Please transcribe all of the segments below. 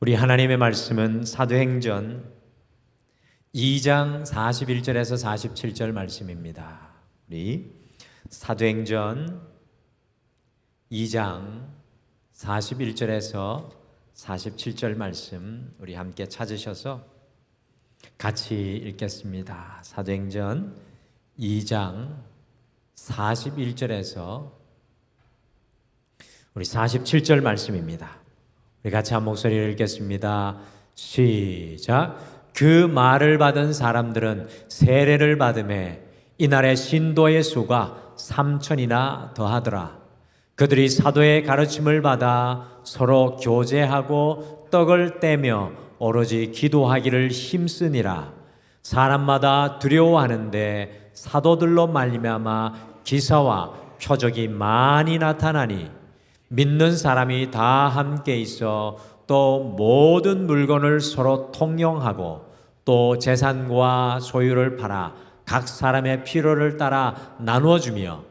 우리 하나님의 말씀은 사도행전 2장 41절에서 47절 말씀입니다. 우리 사도행전 2장 41절에서 47절 말씀 우리 함께 찾으셔서 같이 읽겠습니다. 사도행전 2장 41절에서 우리 47절 말씀입니다. 우리 같이 한 목소리를 읽겠습니다. 시작. 그 말을 받은 사람들은 세례를 받음에 이날의 신도의 수가 3,000이나 더하더라. 그들이 사도의 가르침을 받아 서로 교제하고 떡을 떼며 오로지 기도하기를 힘쓰니라. 사람마다 두려워하는데 사도들로 말미암아 기사와 표적이 많이 나타나니 믿는 사람이 다 함께 있어 또 모든 물건을 서로 통용하고 또 재산과 소유를 팔아 각 사람의 필요를 따라 나누어 주며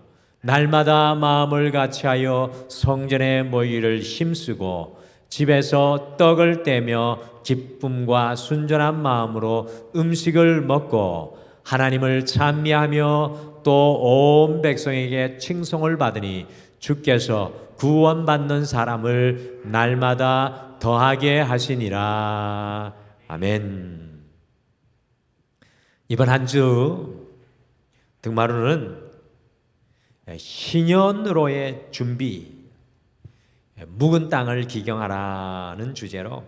날마다 마음을 같이하여 성전에 모이기를 힘쓰고 집에서 떡을 떼며 기쁨과 순전한 마음으로 음식을 먹고 하나님을 찬미하며 또 온 백성에게 칭송을 받으니 주께서 구원받는 사람을 날마다 더하게 하시니라. 아멘. 이번 한 주 등마루는 신년으로의 준비, 묵은 땅을 기경하라는 주제로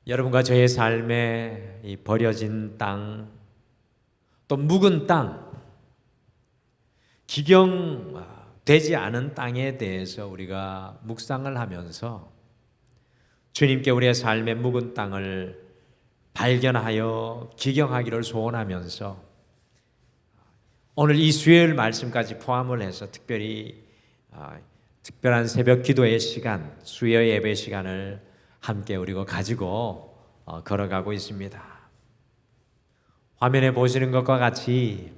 여러분과 저의 삶에 이 버려진 땅, 또 묵은 땅, 기경되지 않은 땅에 대해서 우리가 묵상을 하면서 주님께 우리의 삶의 묵은 땅을 발견하여 기경하기를 소원하면서 오늘 이 수요일 말씀까지 포함을 해서 특별히 특별한 새벽 기도의 시간, 수요 예배 시간을 함께 우리가 가지고 걸어가고 있습니다. 화면에 보시는 것과 같이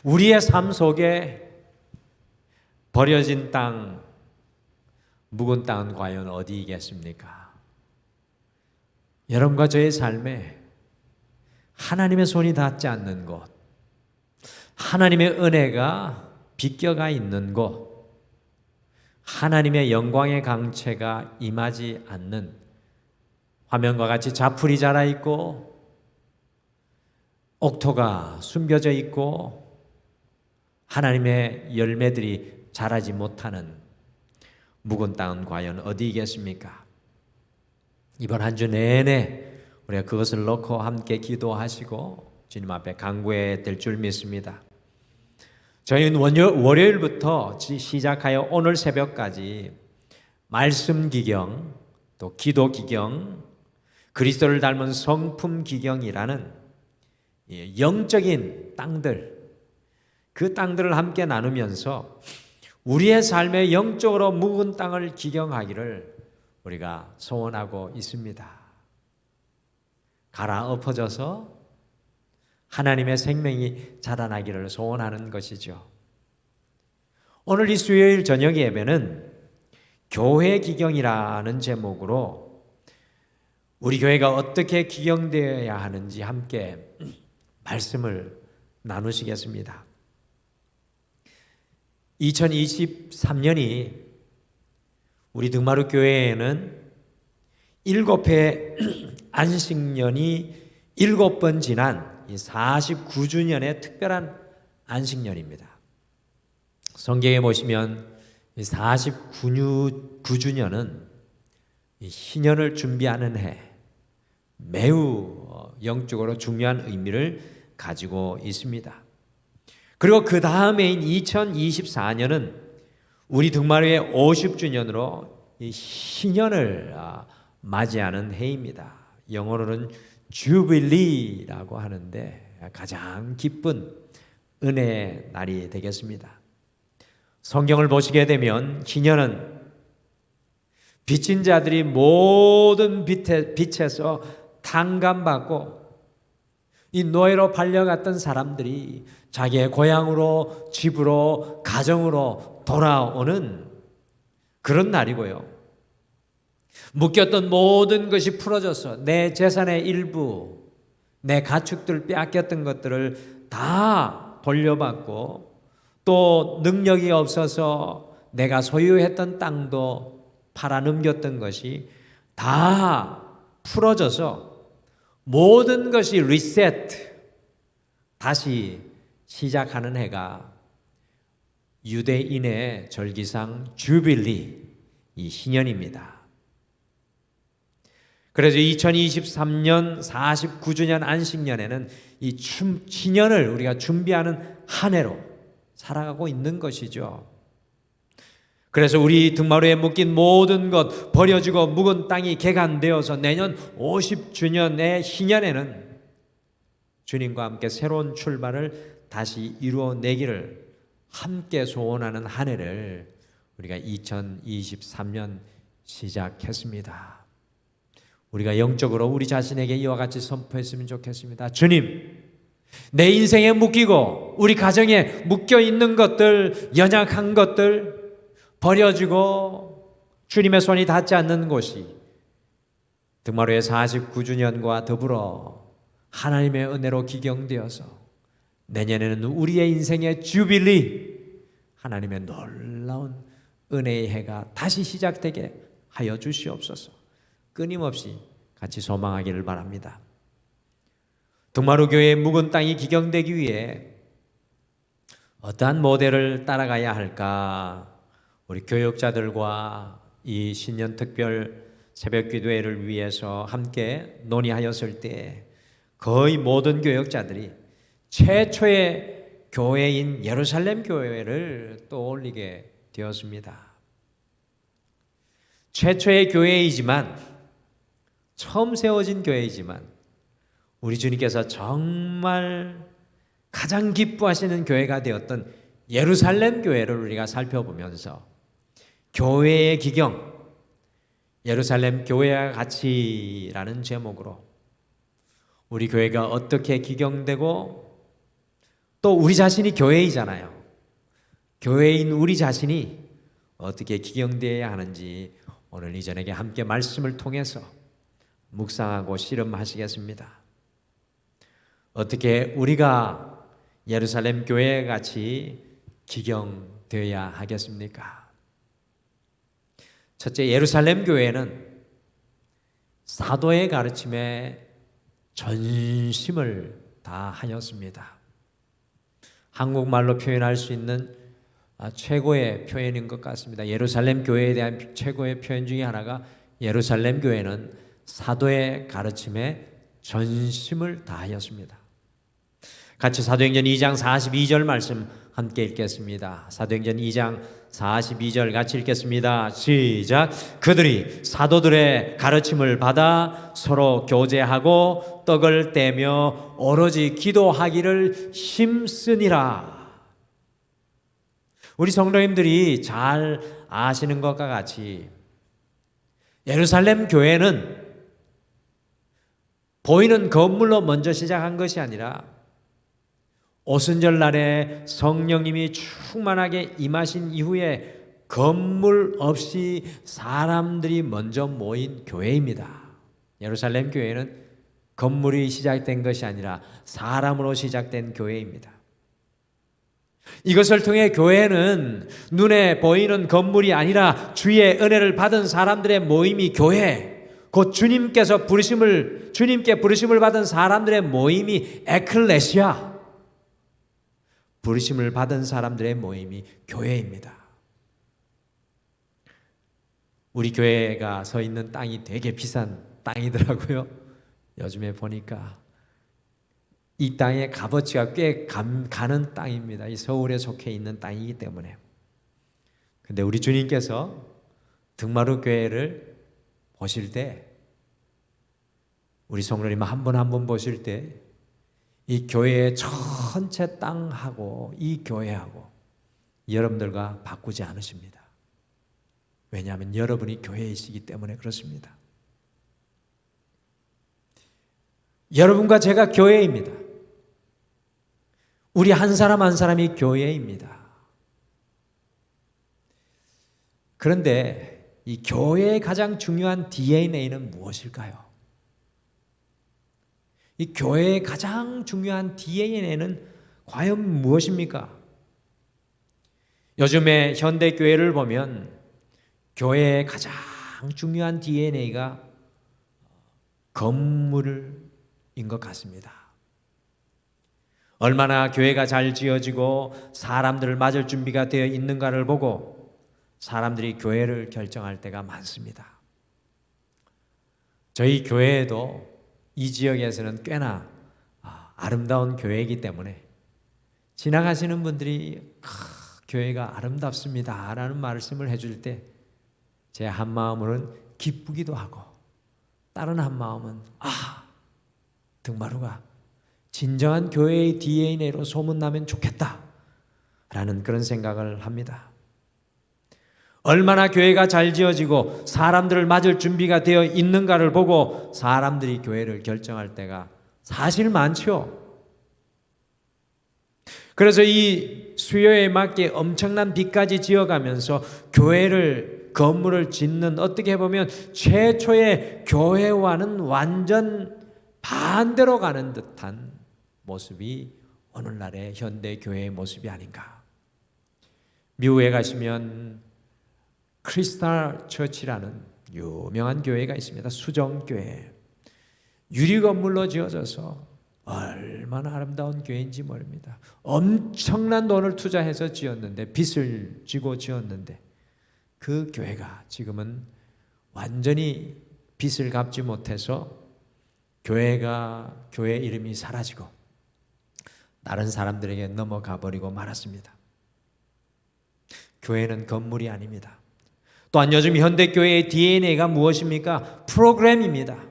우리의 삶 속에 버려진 땅, 묵은 땅은 과연 어디이겠습니까? 여러분과 저의 삶에 하나님의 손이 닿지 않는 곳, 하나님의 은혜가 비껴가 있는 곳, 하나님의 영광의 강체가 임하지 않는 화면과 같이 자풀이 자라 있고 옥토가 숨겨져 있고 하나님의 열매들이 자라지 못하는 묵은 땅은 과연 어디이겠습니까? 이번 한 주 내내 우리가 그것을 놓고 함께 기도하시고 주님 앞에 간구해야 될 줄 믿습니다. 저희는 월요일부터 시작하여 오늘 새벽까지 말씀 기경, 또 기도 기경, 그리스도를 닮은 성품 기경이라는 영적인 땅들, 그 땅들을 함께 나누면서 우리의 삶의 영적으로 묵은 땅을 기경하기를 우리가 소원하고 있습니다. 갈아엎어져서 하나님의 생명이 자라나기를 소원하는 것이죠. 오늘 이 수요일 저녁 예배는 교회 기경이라는 제목으로 우리 교회가 어떻게 기경되어야 하는지 함께 말씀을 나누시겠습니다. 2023년이 우리 등마루 교회에는 7회 안식년이 7번 지난 49주년의 특별한 안식년입니다. 성경에 보시면 49주년은 신년을 준비하는 해, 매우 영적으로 중요한 의미를 가지고 있습니다. 그리고 그 다음해인 2024년은 우리 등마루의 50주년으로 신년을 맞이하는 해입니다. 영어로는 주빌리라고 하는데 가장 기쁜 은혜의 날이 되겠습니다. 성경을 보시게 되면 신년은 빚진 자들이 모든 빚에서 탕감받고 이 노예로 팔려갔던 사람들이 자기의 고향으로, 집으로, 가정으로 돌아오는 그런 날이고요. 묶였던 모든 것이 풀어져서 내 재산의 일부, 내 가축들 빼앗겼던 것들을 다 돌려받고, 또 능력이 없어서 내가 소유했던 땅도 팔아넘겼던 것이 다 풀어져서 모든 것이 리셋, 다시 시작하는 해가 유대인의 절기상 주빌리, 이 신년입니다. 그래서 2023년 49주년 안식년에는 이 신년을 우리가 준비하는 한 해로 살아가고 있는 것이죠. 그래서 우리 등마루에 묶인 모든 것 버려지고 묵은 땅이 개간되어서 내년 50주년의 신년에는 주님과 함께 새로운 출발을 다시 이루어내기를 함께 소원하는 한 해를 우리가 2023년 시작했습니다. 우리가 영적으로 우리 자신에게 이와 같이 선포했으면 좋겠습니다. 주님, 내 인생에 묶이고 우리 가정에 묶여 있는 것들, 연약한 것들 버려지고 주님의 손이 닿지 않는 곳이 등마루의 49주년과 더불어 하나님의 은혜로 기경되어서 내년에는 우리의 인생의 주빌리, 하나님의 놀라운 은혜의 해가 다시 시작되게 하여 주시옵소서. 끊임없이 같이 소망하기를 바랍니다. 등마루 교회의 묵은 땅이 기경되기 위해 어떠한 모델을 따라가야 할까? 우리 교역자들과 이 신년 특별 새벽 기도회를 위해서 함께 논의하였을 때 거의 모든 교역자들이 최초의 교회인 예루살렘 교회를 떠올리게 되었습니다. 최초의 교회이지만, 처음 세워진 교회이지만 우리 주님께서 정말 가장 기뻐하시는 교회가 되었던 예루살렘 교회를 우리가 살펴보면서 교회의 기경, 예루살렘 교회와 같이라는 제목으로 우리 교회가 어떻게 기경되고, 또 우리 자신이 교회이잖아요. 교회인 우리 자신이 어떻게 기경되어야 하는지 오늘 이 저녁에 함께 말씀을 통해서 묵상하고 씨름하시겠습니다. 어떻게 우리가 예루살렘 교회 같이 기경되어야 하겠습니까? 첫째, 예루살렘 교회는 사도의 가르침에 전심을 다하였습니다. 한국말로 표현할 수 있는 최고의 표현인 것 같습니다. 예루살렘 교회에 대한 최고의 표현 중에 하나가 예루살렘 교회는 사도의 가르침에 전심을 다하였습니다. 같이 사도행전 2장 42절 말씀 함께 읽겠습니다. 사도행전 2장 42절 같이 읽겠습니다. 시작. 그들이 사도들의 가르침을 받아 서로 교제하고 떡을 떼며 오로지 기도하기를 힘쓰니라. 우리 성도님들이 잘 아시는 것과 같이 예루살렘 교회는 보이는 건물로 먼저 시작한 것이 아니라 오순절 날에 성령님이 충만하게 임하신 이후에 건물 없이 사람들이 먼저 모인 교회입니다. 예루살렘 교회는 건물이 시작된 것이 아니라 사람으로 시작된 교회입니다. 이것을 통해 교회는 눈에 보이는 건물이 아니라 주의 은혜를 받은 사람들의 모임이 교회, 곧 주님께 부르심을 받은 사람들의 모임이 에클레시아, 부르심을 받은 사람들의 모임이 교회입니다. 우리 교회가 서 있는 땅이 되게 비싼 땅이더라고요. 요즘에 보니까 이 땅의 값어치가 꽤 가는 땅입니다. 이 서울에 속해 있는 땅이기 때문에. 근데 우리 주님께서 등마루 교회를 보실 때, 우리 성도님 한 분 한 분 보실 때 이 교회의 전체 땅하고 이 교회하고 여러분들과 바꾸지 않으십니다. 왜냐하면 여러분이 교회이시기 때문에 그렇습니다. 여러분과 제가 교회입니다. 우리 한 사람 한 사람이 교회입니다. 그런데 이 교회의 가장 중요한 DNA는 무엇일까요? 이 교회의 가장 중요한 DNA는 과연 무엇입니까? 요즘에 현대 교회를 보면 교회의 가장 중요한 DNA가 건물인 것 같습니다. 얼마나 교회가 잘 지어지고 사람들을 맞을 준비가 되어 있는가를 보고 사람들이 교회를 결정할 때가 많습니다. 저희 교회에도 이 지역에서는 꽤나 아름다운 교회이기 때문에 지나가시는 분들이 교회가 아름답습니다 라는 말씀을 해줄 때 제 한마음으로는 기쁘기도 하고 다른 한마음은 등마루가 진정한 교회의 DNA로 소문나면 좋겠다 라는 그런 생각을 합니다. 얼마나 교회가 잘 지어지고 사람들을 맞을 준비가 되어 있는가를 보고 사람들이 교회를 결정할 때가 사실 많죠. 그래서 이 수요에 맞게 엄청난 빚까지 지어가면서 건물을 짓는, 어떻게 보면 최초의 교회와는 완전 반대로 가는 듯한 모습이 오늘날의 현대 교회의 모습이 아닌가. 미국에 가시면 크리스탈 처치라는 유명한 교회가 있습니다. 수정교회. 유리 건물로 지어져서 얼마나 아름다운 교회인지 모릅니다. 엄청난 돈을 투자해서 지었는데, 빚을 지고 지었는데 그 교회가 지금은 완전히 빚을 갚지 못해서 교회 이름이 사라지고 다른 사람들에게 넘어가 버리고 말았습니다. 교회는 건물이 아닙니다. 또한 요즘 현대교회의 DNA가 무엇입니까? 프로그램입니다.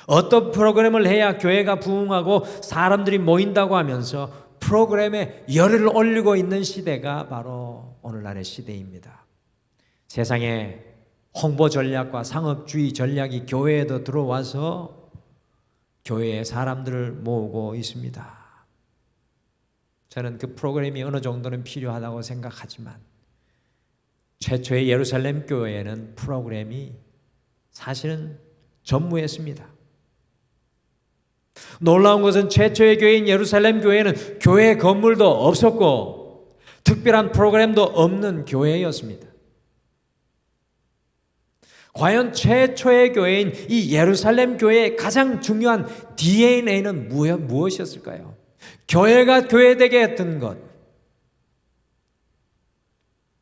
어떤 프로그램을 해야 교회가 부흥하고 사람들이 모인다고 하면서 프로그램에 열을 올리고 있는 시대가 바로 오늘날의 시대입니다. 세상에 홍보 전략과 상업주의 전략이 교회에도 들어와서 교회에 사람들을 모으고 있습니다. 저는 그 프로그램이 어느 정도는 필요하다고 생각하지만 최초의 예루살렘 교회에는 프로그램이 사실은 전무했습니다. 놀라운 것은 최초의 교회인 예루살렘 교회는 교회 건물도 없었고 특별한 프로그램도 없는 교회였습니다. 과연 최초의 교회인 이 예루살렘 교회의 가장 중요한 DNA는 무엇이었을까요? 교회가 교회되게 했던 것.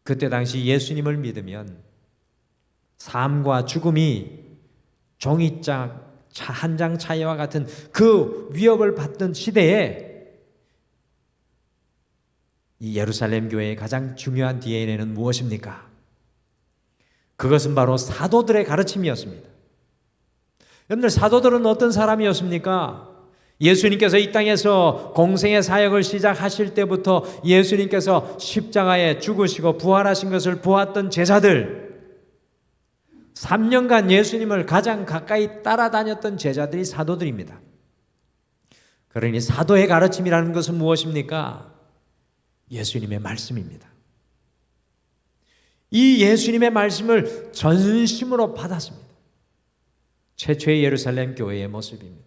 그때 당시 예수님을 믿으면 삶과 죽음이 종이장 한 장 차이와 같은 그 위협을 받던 시대에 이 예루살렘 교회의 가장 중요한 DNA는 무엇입니까? 그것은 바로 사도들의 가르침이었습니다. 여러분들, 사도들은 어떤 사람이었습니까? 예수님께서 이 땅에서 공생의 사역을 시작하실 때부터 예수님께서 십자가에 죽으시고 부활하신 것을 보았던 제자들, 3년간 예수님을 가장 가까이 따라다녔던 제자들이 사도들입니다. 그러니 사도의 가르침이라는 것은 무엇입니까? 예수님의 말씀입니다. 이 예수님의 말씀을 전심으로 받았습니다. 최초의 예루살렘 교회의 모습입니다.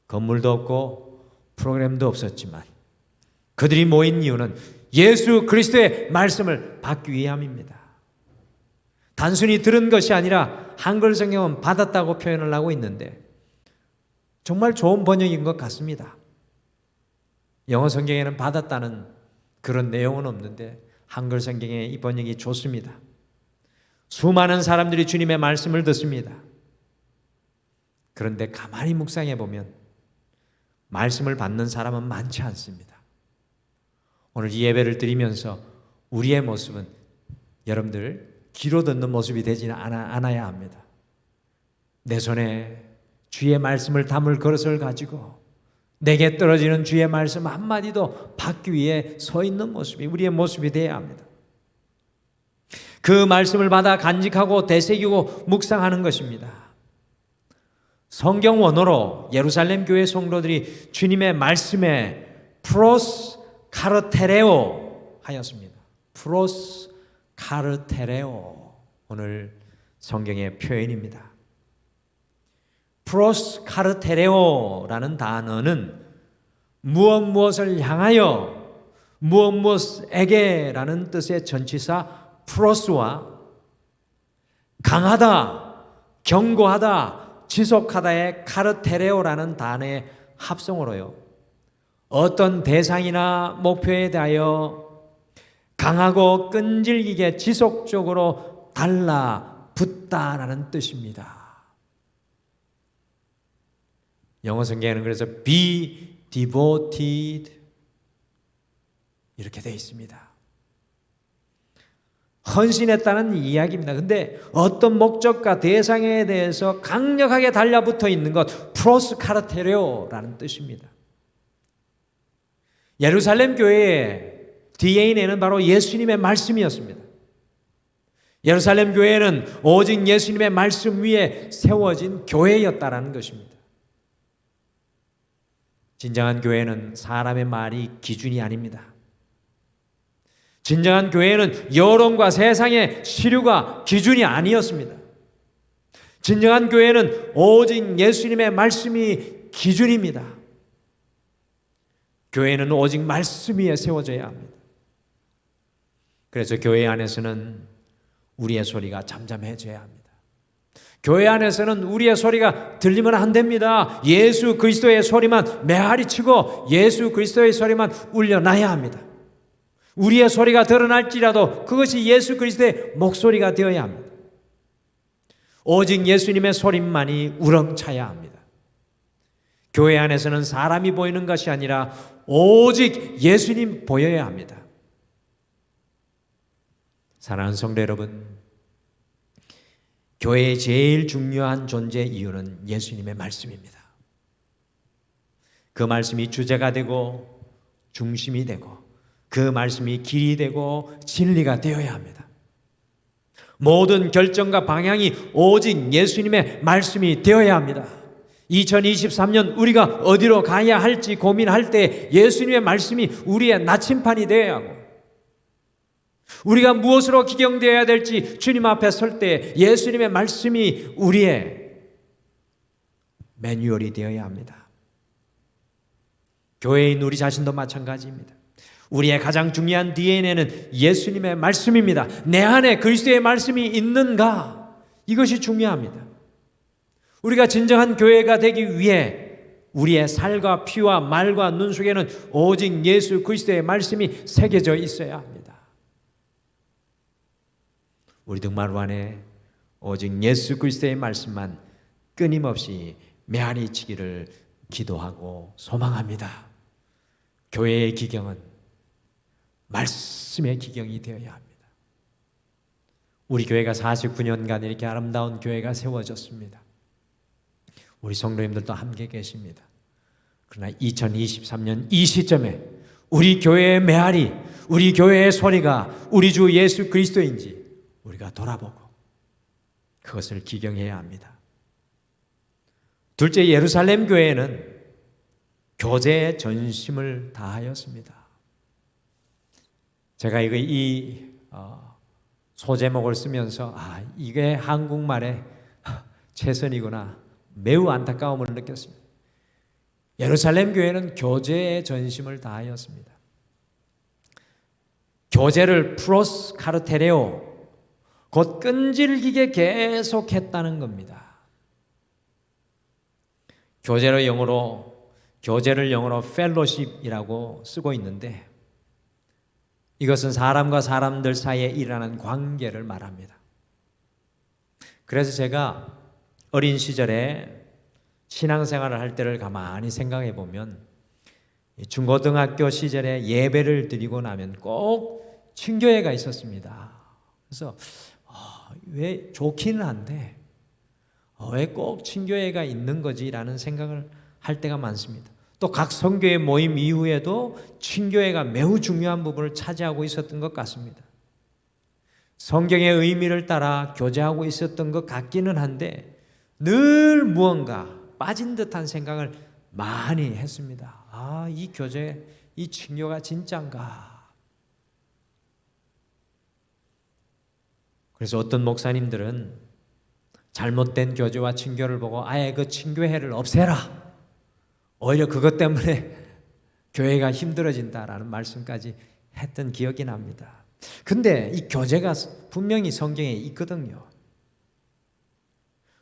건물도 없고 프로그램도 없었지만 그들이 모인 이유는 예수 그리스도의 말씀을 받기 위함입니다. 단순히 들은 것이 아니라 한글 성경은 받았다고 표현을 하고 있는데 정말 좋은 번역인 것 같습니다. 영어 성경에는 받았다는 그런 내용은 없는데 한글 성경의 이 번역이 좋습니다. 수많은 사람들이 주님의 말씀을 듣습니다. 그런데 가만히 묵상해 보면 말씀을 받는 사람은 많지 않습니다. 오늘 이 예배를 드리면서 우리의 모습은 여러분들 귀로 듣는 모습이 되지는 않아야 합니다. 내 손에 주의 말씀을 담을 그릇을 가지고 내게 떨어지는 주의 말씀 한마디도 받기 위해 서 있는 모습이 우리의 모습이 되어야 합니다. 그 말씀을 받아 간직하고 되새기고 묵상하는 것입니다. 성경 원어로 예루살렘 교회 성도들이 주님의 말씀에 프로스 카르테레오 하였습니다. 프로스 카르테레오. 오늘 성경의 표현입니다. 프로스 카르테레오라는 단어는 무엇을 향하여 무엇에게라는 뜻의 전치사 프로스와 강하다, 견고하다, 지속하다의 카르테레오라는 단어의 합성어로요, 어떤 대상이나 목표에 대하여 강하고 끈질기게 지속적으로 달라붙다라는 뜻입니다. 영어 성경에는 그래서 be devoted 이렇게 되어 있습니다. 헌신했다는 이야기입니다. 근데 어떤 목적과 대상에 대해서 강력하게 달라붙어 있는 것, 프로스 카르테레오라는 뜻입니다. 예루살렘 교회의 DNA는 바로 예수님의 말씀이었습니다. 예루살렘 교회는 오직 예수님의 말씀 위에 세워진 교회였다라는 것입니다. 진정한 교회는 사람의 말이 기준이 아닙니다. 진정한 교회는 여론과 세상의 시류가 기준이 아니었습니다. 진정한 교회는 오직 예수님의 말씀이 기준입니다. 교회는 오직 말씀 위에 세워져야 합니다. 그래서 교회 안에서는 우리의 소리가 잠잠해져야 합니다. 교회 안에서는 우리의 소리가 들리면 안 됩니다. 예수 그리스도의 소리만 메아리치고 예수 그리스도의 소리만 울려놔야 합니다. 우리의 소리가 드러날지라도 그것이 예수 그리스도의 목소리가 되어야 합니다. 오직 예수님의 소리만이 우렁차야 합니다. 교회 안에서는 사람이 보이는 것이 아니라 오직 예수님 보여야 합니다. 사랑하는 성도 여러분, 교회의 제일 중요한 존재 이유는 예수님의 말씀입니다. 그 말씀이 주제가 되고 중심이 되고 그 말씀이 길이 되고 진리가 되어야 합니다. 모든 결정과 방향이 오직 예수님의 말씀이 되어야 합니다. 2023년 우리가 어디로 가야 할지 고민할 때 예수님의 말씀이 우리의 나침판이 되어야 하고, 우리가 무엇으로 기경되어야 될지 주님 앞에 설 때 예수님의 말씀이 우리의 매뉴얼이 되어야 합니다. 교회인 우리 자신도 마찬가지입니다. 우리의 가장 중요한 DNA는 예수님의 말씀입니다. 내 안에 그리스도의 말씀이 있는가? 이것이 중요합니다. 우리가 진정한 교회가 되기 위해 우리의 살과 피와 말과 눈 속에는 오직 예수 그리스도의 말씀이 새겨져 있어야 합니다. 우리 등마루 안에 오직 예수 그리스도의 말씀만 끊임없이 메아리치기를 기도하고 소망합니다. 교회의 기경은 말씀의 기경이 되어야 합니다. 우리 교회가 49년간 이렇게 아름다운 교회가 세워졌습니다. 우리 성도님들도 함께 계십니다. 그러나 2023년 이 시점에 우리 교회의 메아리, 우리 교회의 소리가 우리 주 예수 그리스도인지 우리가 돌아보고 그것을 기경해야 합니다. 둘째, 예루살렘 교회는 교제의 전심을 다하였습니다. 제가 이 소제목을 쓰면서 이게 한국말의 최선이구나, 매우 안타까움을 느꼈습니다. 예루살렘 교회는 교제의 전심을 다하였습니다. 교제를 프로스 카르테레오, 곧 끈질기게 계속했다는 겁니다. 교제를 영어로 펠로십이라고 쓰고 있는데, 이것은 사람과 사람들 사이에 일어나는 관계를 말합니다. 그래서 제가 어린 시절에 신앙생활을 할 때를 가만히 생각해 보면, 중고등학교 시절에 예배를 드리고 나면 꼭 친교회가 있었습니다. 그래서 왜 좋기는 한데 왜 꼭 친교회가 있는 거지라는 생각을 할 때가 많습니다. 또 각 선교회 모임 이후에도 친교회가 매우 중요한 부분을 차지하고 있었던 것 같습니다. 성경의 의미를 따라 교제하고 있었던 것 같기는 한데 늘 무언가 빠진 듯한 생각을 많이 했습니다. 이 교제, 이 친교가 진짠가? 그래서 어떤 목사님들은 잘못된 교제와 친교를 보고 아예 그 친교회를 없애라, 오히려 그것 때문에 교회가 힘들어진다라는 말씀까지 했던 기억이 납니다. 근데 이 교제가 분명히 성경에 있거든요.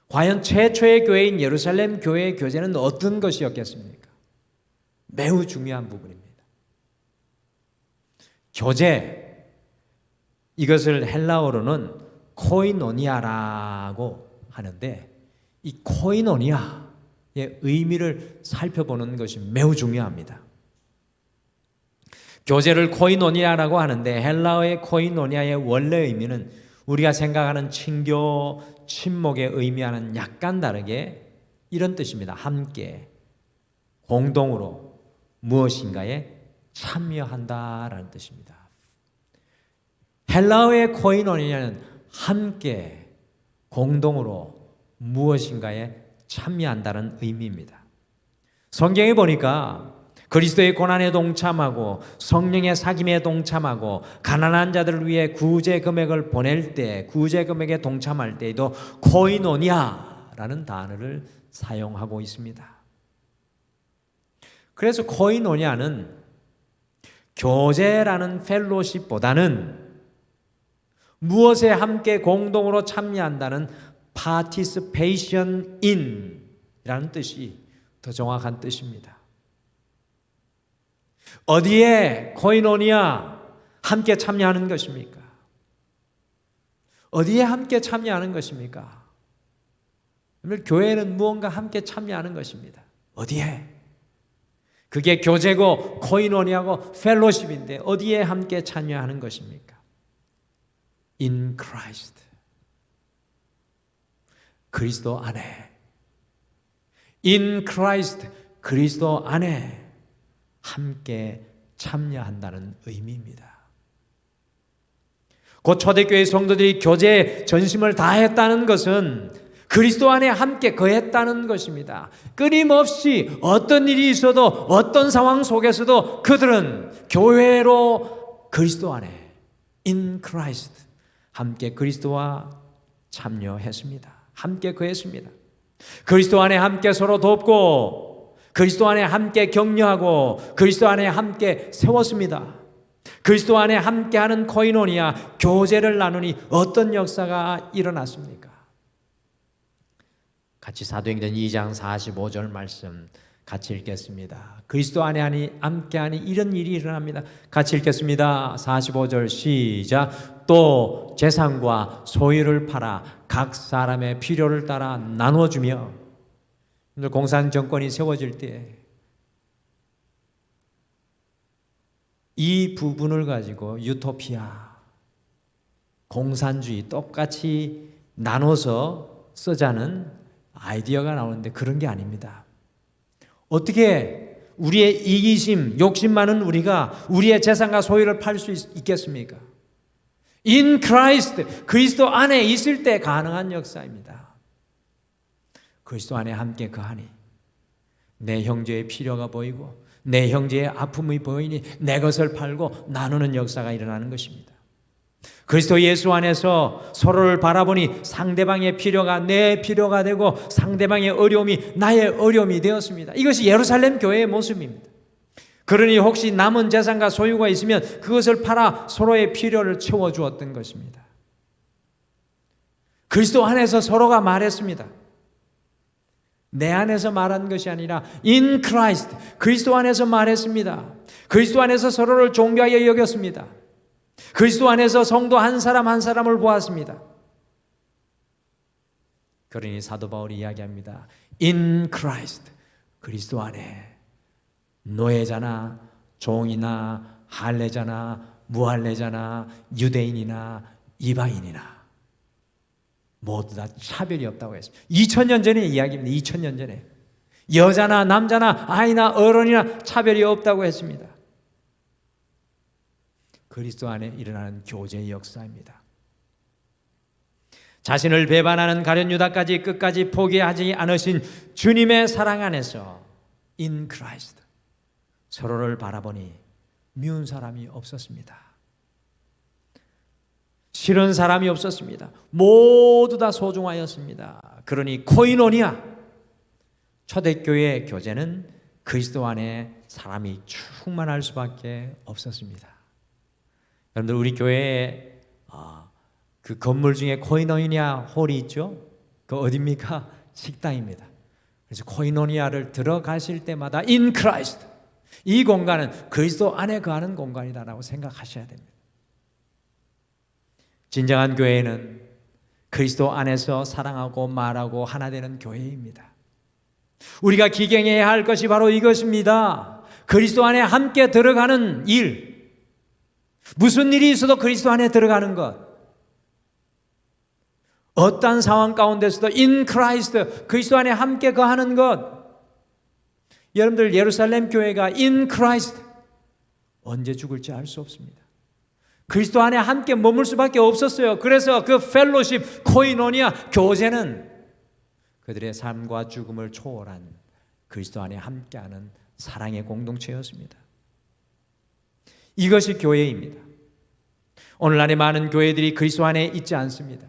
과연 최초의 교회인 예루살렘 교회의 교제는 어떤 것이었겠습니까? 매우 중요한 부분입니다. 교제, 이것을 헬라어로는 코이노니아라고 하는데, 이 코이노니아의 의미를 살펴보는 것이 매우 중요합니다. 교제를 코이노니아라고 하는데, 헬라어의 코이노니아의 원래 의미는 우리가 생각하는 친교, 친목의 의미와는 약간 다르게 이런 뜻입니다. 함께, 공동으로 무엇인가에 참여한다라는 뜻입니다. 헬라어의 코이노니아는 함께, 공동으로 무엇인가에 참여한다는 의미입니다. 성경에 보니까 그리스도의 고난에 동참하고 성령의 사귐에 동참하고 가난한 자들을 위해 구제 금액을 보낼 때, 구제 금액에 동참할 때에도 코이노니아라는 단어를 사용하고 있습니다. 그래서 코이노니아는 교제라는 펠로십보다는 무엇에 함께 공동으로 참여한다는 participation in 이라는 뜻이 더 정확한 뜻입니다. 어디에 코이노니아 함께 참여하는 것입니까? 어디에 함께 참여하는 것입니까? 교회는 무언가 함께 참여하는 것입니다. 어디에? 그게 교제고 코이노니아고 펠로십인데 어디에 함께 참여하는 것입니까? In Christ. 그리스도 안에. In Christ. 그리스도 안에 함께 참여한다는 의미입니다. 곧 초대교회 성도들이 교제에 전심을 다했다는 것은 그리스도 안에 함께 거했다는 것입니다. 끊임없이 어떤 일이 있어도 어떤 상황 속에서도 그들은 교회로 그리스도 안에 in Christ 함께 그리스도와 참여했습니다. 함께 거했습니다. 그리스도 안에 함께 서로 돕고 그리스도 안에 함께 격려하고 그리스도 안에 함께 세웠습니다. 그리스도 안에 함께하는 코이노니아, 교제를 나누니 어떤 역사가 일어났습니까? 같이 사도행전 2장 45절 말씀 같이 읽겠습니다. 그리스도 안에 함께하니 이런 일이 일어납니다. 같이 읽겠습니다. 45절 시작. 또 재산과 소유를 팔아 각 사람의 필요를 따라 나눠주며, 공산정권이 세워질 때 이 부분을 가지고 유토피아, 공산주의 똑같이 나눠서 쓰자는 아이디어가 나오는데 그런 게 아닙니다. 어떻게 우리의 이기심, 욕심 많은 우리가 우리의 재산과 소유를 팔 수 있겠습니까? In Christ, 그리스도 안에 있을 때 가능한 역사입니다. 그리스도 안에 함께 거하니 내 형제의 필요가 보이고 내 형제의 아픔이 보이니 내 것을 팔고 나누는 역사가 일어나는 것입니다. 그리스도 예수 안에서 서로를 바라보니 상대방의 필요가 내 필요가 되고 상대방의 어려움이 나의 어려움이 되었습니다. 이것이 예루살렘 교회의 모습입니다. 그러니 혹시 남은 재산과 소유가 있으면 그것을 팔아 서로의 필요를 채워주었던 것입니다. 그리스도 안에서 서로가 말했습니다. 내 안에서 말한 것이 아니라 in Christ, 그리스도 안에서 말했습니다. 그리스도 안에서 서로를 존귀하게 여겼습니다. 그리스도 안에서 성도 한 사람 한 사람을 보았습니다. 그러니 사도 바울이 이야기합니다. In Christ, 그리스도 안에 노예자나 종이나 할례자나 무할례자나 유대인이나 이방인이나 모두 다 차별이 없다고 했습니다. 2000년 전의 이야기입니다. 2000년 전에 여자나 남자나 아이나 어른이나 차별이 없다고 했습니다. 그리스도 안에 일어나는 교제의 역사입니다. 자신을 배반하는 가룟 유다까지 끝까지 포기하지 않으신 주님의 사랑 안에서 in Christ 서로를 바라보니 미운 사람이 없었습니다. 싫은 사람이 없었습니다. 모두 다 소중하였습니다. 그러니 코이노니아, 초대교회 교제는 그리스도 안에 사람이 충만할 수밖에 없었습니다. 여러분들, 우리 교회에 그 건물 중에 코이노니아 홀이 있죠? 그 어디입니까? 식당입니다. 그래서 코이노니아를 들어가실 때마다 in Christ, 이 공간은 그리스도 안에 거하는 공간이다라고 생각하셔야 됩니다. 진정한 교회는 그리스도 안에서 사랑하고 말하고 하나 되는 교회입니다. 우리가 기경해야 할 것이 바로 이것입니다. 그리스도 안에 함께 들어가는 일, 무슨 일이 있어도 그리스도 안에 들어가는 것, 어떠한 상황 가운데서도 in Christ, 그리스도 안에 함께 거하는 것. 여러분들, 예루살렘 교회가 in Christ, 언제 죽을지 알 수 없습니다. 그리스도 안에 함께 머물 수밖에 없었어요. 그래서 그 펠로십, 코이노니아, 교제는 그들의 삶과 죽음을 초월한 그리스도 안에 함께하는 사랑의 공동체였습니다. 이것이 교회입니다. 오늘날의 많은 교회들이 그리스도 안에 있지 않습니다.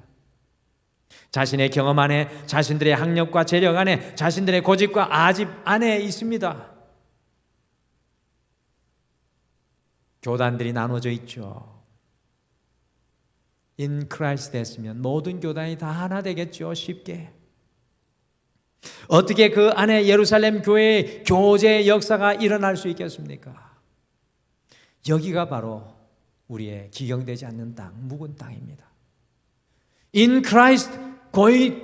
자신의 경험 안에, 자신들의 학력과 재력 안에, 자신들의 고집과 아집 안에 있습니다. 교단들이 나눠져 있죠. in Christ 됐으면 모든 교단이 다 하나 되겠죠. 쉽게. 어떻게 그 안에 예루살렘 교회의 교제의 역사가 일어날 수 있겠습니까? 여기가 바로 우리의 기경되지 않는 땅, 묵은 땅입니다. in Christ,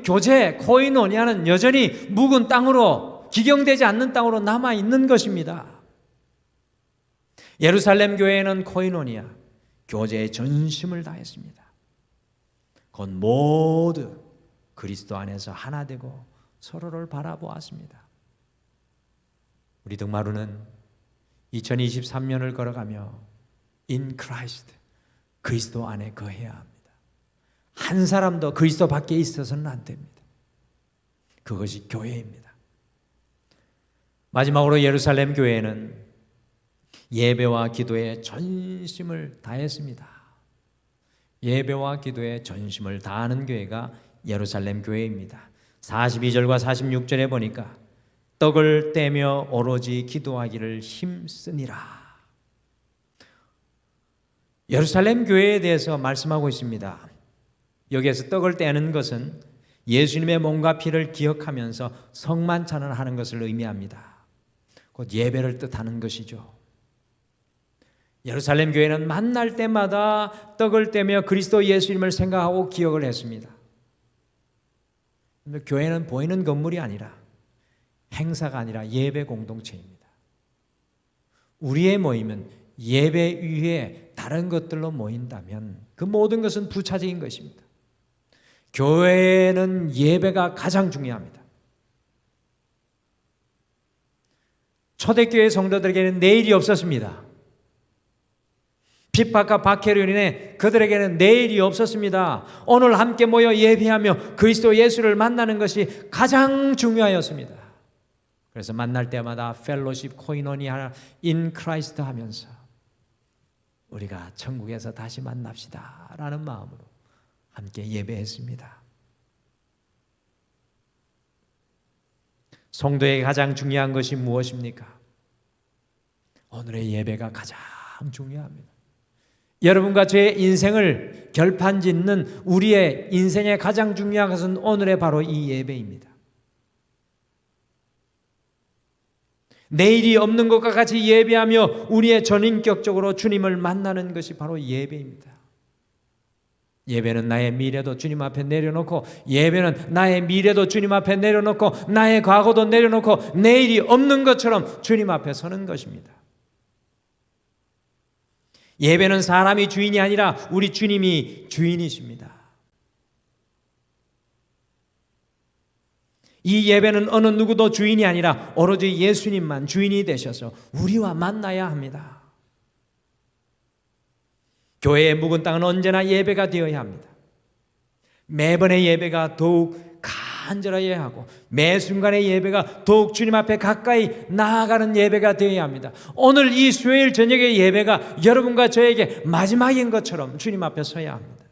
교제, 코이노니아는 여전히 묵은 땅으로, 기경되지 않는 땅으로 남아있는 것입니다. 예루살렘 교회는 코이노니아, 교제에 전심을 다했습니다. 곧 모두 그리스도 안에서 하나 되고 서로를 바라보았습니다. 우리 등마루는 2023년을 걸어가며 in Christ, 그리스도 안에 거해야 합니다. 한 사람도 그리스도 밖에 있어서는 안 됩니다. 그것이 교회입니다. 마지막으로 예루살렘 교회는 예배와 기도에 전심을 다했습니다. 예배와 기도에 전심을 다하는 교회가 예루살렘 교회입니다. 42절과 46절에 보니까 떡을 떼며 오로지 기도하기를 힘쓰니라. 예루살렘 교회에 대해서 말씀하고 있습니다. 여기에서 떡을 떼는 것은 예수님의 몸과 피를 기억하면서 성만찬을 하는 것을 의미합니다. 곧 예배를 뜻하는 것이죠. 예루살렘 교회는 만날 때마다 떡을 떼며 그리스도 예수님을 생각하고 기억을 했습니다. 교회는 보이는 건물이 아니라, 행사가 아니라 예배 공동체입니다. 우리의 모임은 예배 위에 다른 것들로 모인다면 그 모든 것은 부차적인 것입니다. 교회는 예배가 가장 중요합니다. 초대교회 성도들에게는 내일이 없었습니다. 핍박과 박해로 인해 그들에게는 내일이 없었습니다. 오늘 함께 모여 예배하며 그리스도 예수를 만나는 것이 가장 중요하였습니다. 그래서 만날 때마다 펠로십, 코이노니아, 인 크라이스트 하면서 우리가 천국에서 다시 만납시다 라는 마음으로 함께 예배했습니다. 성도에게 가장 중요한 것이 무엇입니까? 오늘의 예배가 가장 중요합니다. 여러분과 저의 인생을 결판짓는 우리의 인생의 가장 중요한 것은 오늘의 바로 이 예배입니다. 내일이 없는 것과 같이 예배하며 우리의 전인격적으로 주님을 만나는 것이 바로 예배입니다. 예배는 나의 미래도 주님 앞에 내려놓고, 예배는 나의 미래도 주님 앞에 내려놓고, 나의 과거도 내려놓고 내일이 없는 것처럼 주님 앞에 서는 것입니다. 예배는 사람이 주인이 아니라 우리 주님이 주인이십니다. 이 예배는 어느 누구도 주인이 아니라 오로지 예수님만 주인이 되셔서 우리와 만나야 합니다. 교회의 묵은 땅은 언제나 예배가 되어야 합니다. 매번의 예배가 더욱 간절해야 하고 매 순간의 예배가 더욱 주님 앞에 가까이 나아가는 예배가 되어야 합니다. 오늘 이 수요일 저녁의 예배가 여러분과 저에게 마지막인 것처럼 주님 앞에 서야 합니다.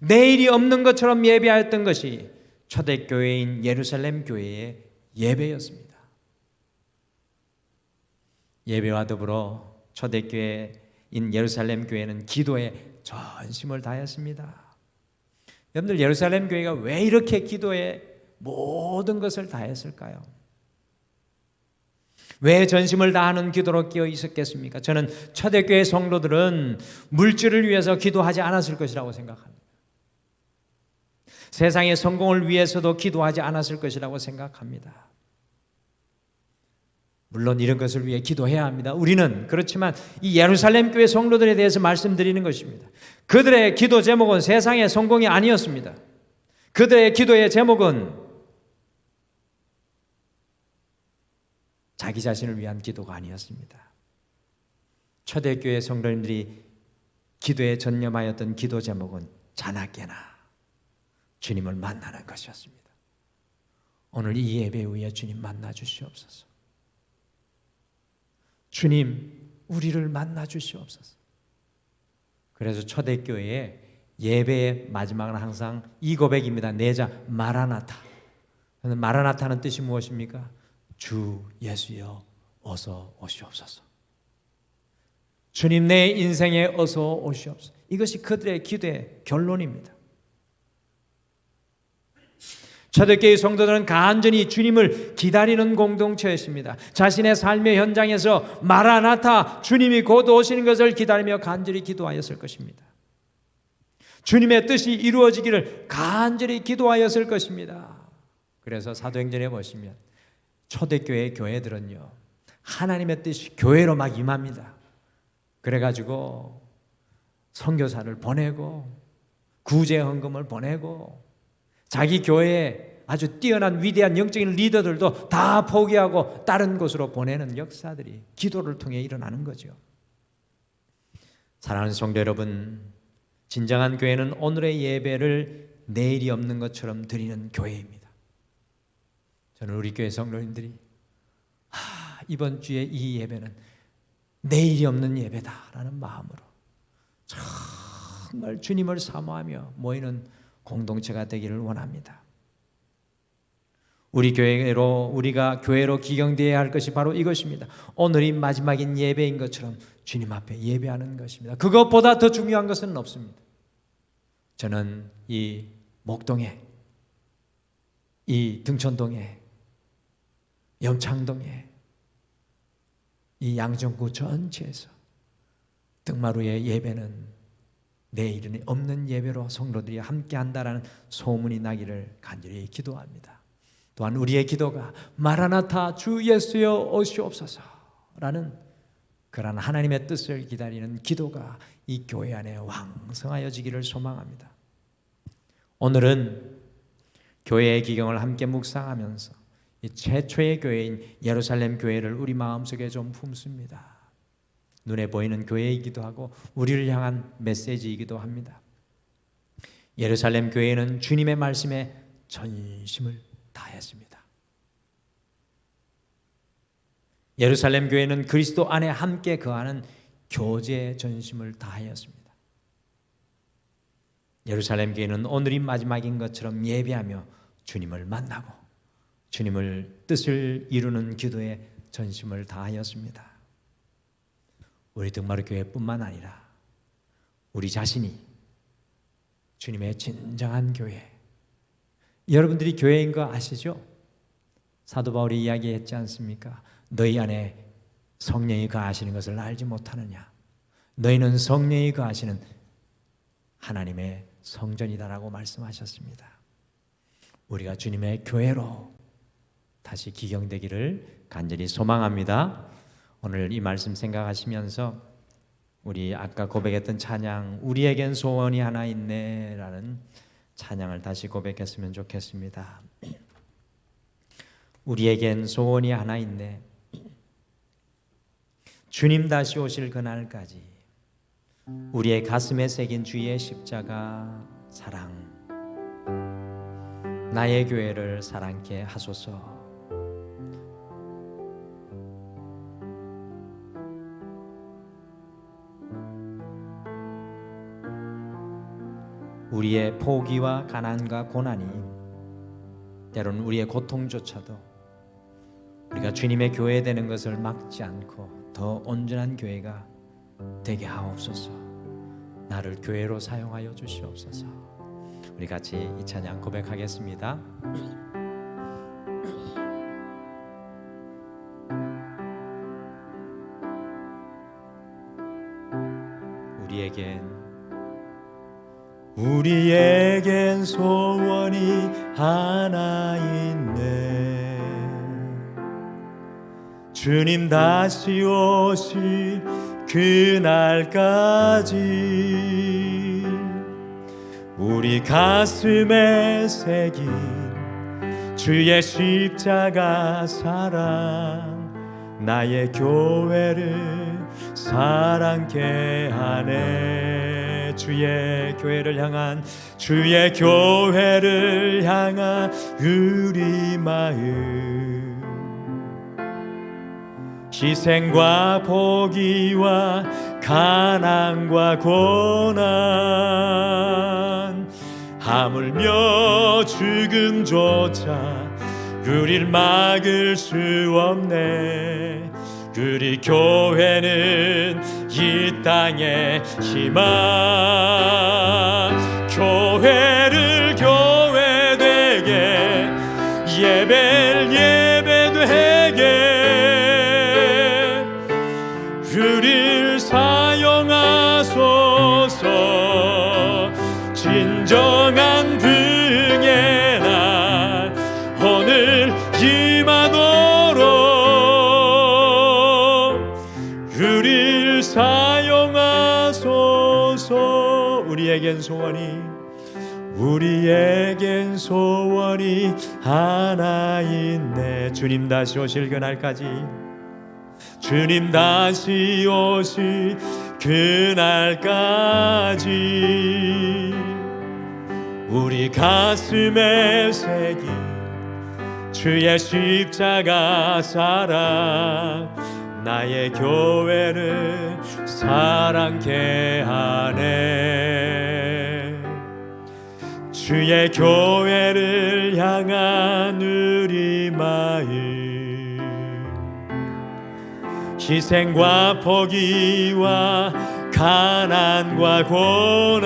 내일이 없는 것처럼 예배하였던 것이 초대교회인 예루살렘 교회의 예배였습니다. 예배와 더불어 초대교회인 예루살렘 교회는 기도에 전심을 다했습니다. 여러분들, 예루살렘 교회가 왜 이렇게 기도에 모든 것을 다했을까요? 왜 전심을 다하는 기도로 끼어 있었겠습니까? 저는 초대교회 성도들은 물질을 위해서 기도하지 않았을 것이라고 생각합니다. 세상의 성공을 위해서도 기도하지 않았을 것이라고 생각합니다. 물론 이런 것을 위해 기도해야 합니다. 우리는 그렇지만 이 예루살렘 교회 성도들에 대해서 말씀드리는 것입니다. 그들의 기도 제목은 세상의 성공이 아니었습니다. 그들의 기도의 제목은 자기 자신을 위한 기도가 아니었습니다. 초대교회 성도님들이 기도에 전념하였던 기도 제목은 자나깨나 주님을 만나는 것이었습니다. 오늘 이 예배 후에 주님 만나 주시옵소서. 주님, 우리를 만나 주시옵소서. 그래서 초대교회의 예배의 마지막은 항상 이 고백입니다. 내자 마라나타. 마라나타는 뜻이 무엇입니까? 주 예수여 어서 오시옵소서. 주님, 내 인생에 어서 오시옵소서. 이것이 그들의 기도의 결론입니다. 초대교회 성도들은 간절히 주님을 기다리는 공동체였습니다. 자신의 삶의 현장에서 마라나타, 주님이 곧 오시는 것을 기다리며 간절히 기도하였을 것입니다. 주님의 뜻이 이루어지기를 간절히 기도하였을 것입니다. 그래서 사도행전에 보시면 초대교회 교회들은요, 하나님의 뜻이 교회로 막 임합니다. 그래가지고 선교사를 보내고 구제 헌금을 보내고 자기 교회에 아주 뛰어난 위대한 영적인 리더들도 다 포기하고 다른 곳으로 보내는 역사들이 기도를 통해 일어나는 거죠. 사랑하는 성도 여러분, 진정한 교회는 오늘의 예배를 내일이 없는 것처럼 드리는 교회입니다. 저는 우리 교회 성도님들이 이번 주에 이 예배는 내일이 없는 예배다라는 마음으로 정말 주님을 사모하며 모이는 공동체가 되기를 원합니다. 우리가 교회로 기경되어야 할 것이 바로 이것입니다. 오늘이 마지막인 예배인 것처럼 주님 앞에 예배하는 것입니다. 그것보다 더 중요한 것은 없습니다. 저는 이 목동에, 이 등촌동에, 염창동에, 이 양정구 전체에서 등마루의 예배는 내일은 없는 예배로 성도들이 함께 한다라는 소문이 나기를 간절히 기도합니다. 또한 우리의 기도가 마라나타 주 예수여 오시옵소서 라는 그러한 하나님의 뜻을 기다리는 기도가 이 교회 안에 왕성하여지기를 소망합니다. 오늘은 교회의 기경을 함께 묵상하면서 이 최초의 교회인 예루살렘 교회를 우리 마음속에 좀 품습니다. 눈에 보이는 교회이기도 하고 우리를 향한 메시지이기도 합니다. 예루살렘 교회는 주님의 말씀에 전심을 다했습니다. 예루살렘 교회는 그리스도 안에 함께 거하는 교제의 전심을 다하였습니다. 예루살렘 교회는 오늘이 마지막인 것처럼 예배하며 주님을 만나고 주님을 뜻을 이루는 기도에 전심을 다하였습니다. 우리 등마루 교회뿐만 아니라 우리 자신이 주님의 진정한 교회, 여러분들이 교회인 거 아시죠? 사도 바울이 이야기했지 않습니까? 너희 안에 성령이 거하시는 것을 알지 못하느냐? 너희는 성령이 거하시는 하나님의 성전이다라고 말씀하셨습니다. 우리가 주님의 교회로 다시 기경되기를 간절히 소망합니다. 오늘 이 말씀 생각하시면서 우리 아까 고백했던 찬양, 우리에겐 소원이 하나 있네 라는 찬양을 다시 고백했으면 좋겠습니다. 우리에겐 소원이 하나 있네. 주님 다시 오실 그날까지 우리의 가슴에 새긴 주의 십자가 사랑, 나의 교회를 사랑케 하소서. 우리의 포기와 가난과 고난이, 때로는 우리의 고통조차도 우리가 주님의 교회 되는 것을 막지 않고 더 온전한 교회가 되게 하옵소서. 나를 교회로 사용하여 주시옵소서. 우리 같이 이 찬양 고백하겠습니다. 우리에겐 소원이 하나 있네. 주님 다시 오실 그날까지 우리 가슴에 새긴 주의 십자가 사랑, 나의 교회를 사랑케 하네. 주의 교회를 향한 우리 마음, 희생과 포기와 가난과 고난, 하물며 죽음조차 우릴 막을 수 없네. 우리 교회는 이 땅의 희망, 교회를 교회되게, 예배를 예배되게 우릴 사용하소서. 진정한 부흥의 날 오늘 임하도록 우릴 사용하소서. 우리에겐 소원이 하나 있네. 주님 다시 오실 그날까지, 주님 다시 오실 그날까지 우리 가슴에 새긴 주의 십자가 사랑, 나의 교회를 사랑케 하네. 주의 교회를 향한 우리 마음, 희생과 포기와 가난과 고난,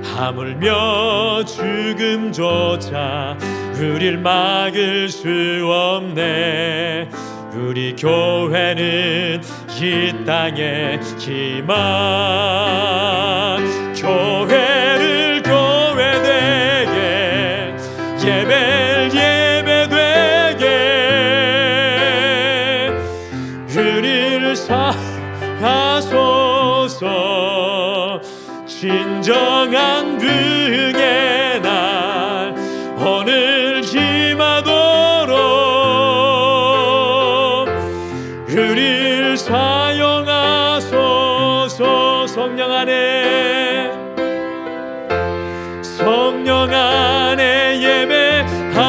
하물며 죽음조차 우릴 막을 수 없네. 우리 교회는 이 땅의 희망, 교회를 교회되게, 예배를 예배되게 우리를 사하소서. 진정한 부흥의 날 오늘 임하도록 우릴 사용하소서. 성령 안에 예배하리라.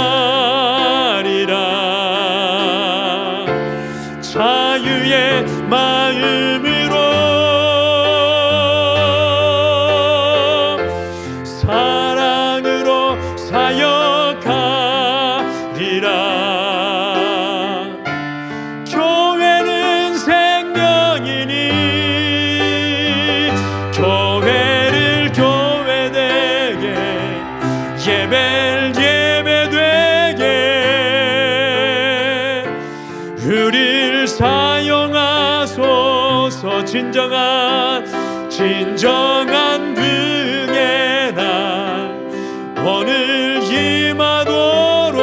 자유의 마음으로 사랑으로 사역하리라. 교회는 생명이니 교회를 교회되게, 예배를 예배되게 우릴 사용하소서. 진정한 부흥의 날 오늘 임하도록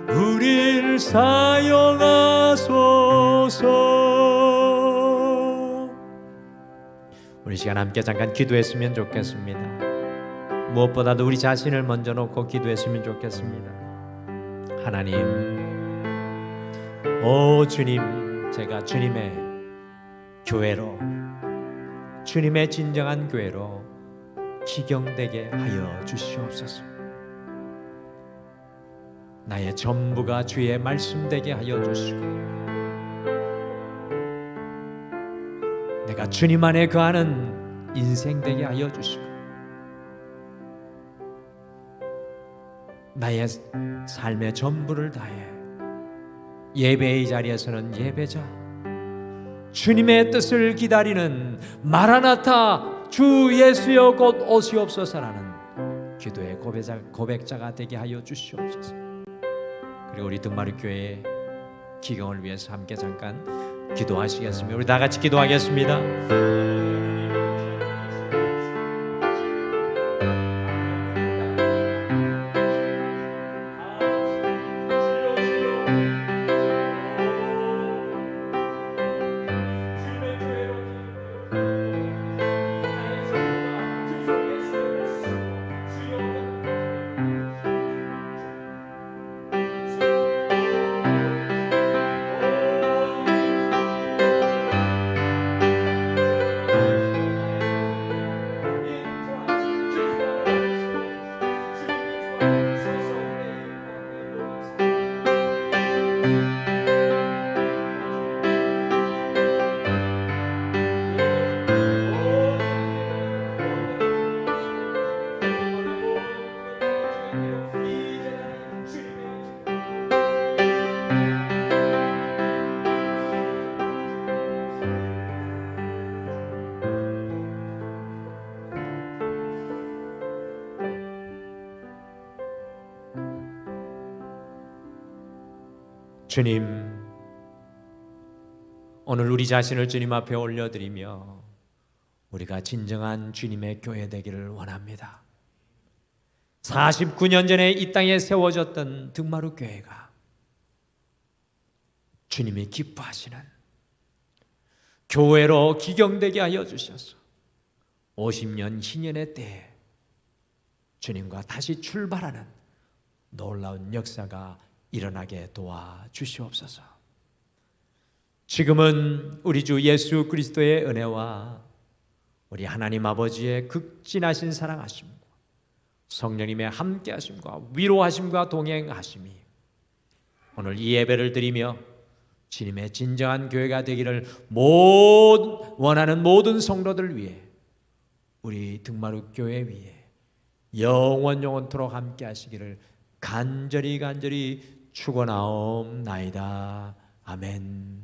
우릴 사용하소서. 우리 시간 함께 잠깐 기도했으면 좋겠습니다. 무엇보다도 우리 자신을 먼저 놓고 기도했으면 좋겠습니다. 하나님, 오 주님, 제가 주님의 교회로, 주님의 진정한 교회로 기경되게 하여 주시옵소서. 나의 전부가 주의 말씀 되게 하여 주시고, 내가 우리가 주님 안에 거하는 인생 되게 하여 주시고, 나의 삶의 전부를 다해 예배의 자리에서는 예배자, 주님의 뜻을 기다리는 마라나타 주 예수여 곧 오시옵소서라는 기도의 고백자가 되게 하여 주시옵소서. 그리고 우리 등마루 교회의 기경을 위해서 함께 잠깐 기도하시겠습니다. 우리 다 같이 기도하겠습니다. 주님, 오늘 우리 자신을 주님 앞에 올려드리며 우리가 진정한 주님의 교회 되기를 원합니다. 49년 전에 이 땅에 세워졌던 등마루 교회가 주님이 기뻐하시는 교회로 기경되게 하여 주셔서 50년 희년의 때에 주님과 다시 출발하는 놀라운 역사가 일어나게 도와주시옵소서. 지금은 우리 주 예수 그리스도의 은혜와 우리 하나님 아버지의 극진하신 사랑하심과 성령님의 함께하심과 위로하심과 동행하심이 오늘 이 예배를 드리며 주님의 진정한 교회가 되기를 원하는 모든 성도들 위해 우리 등마루 교회 위에 영원토록 함께하시기를 간절히 축원하옵나이다. 아멘.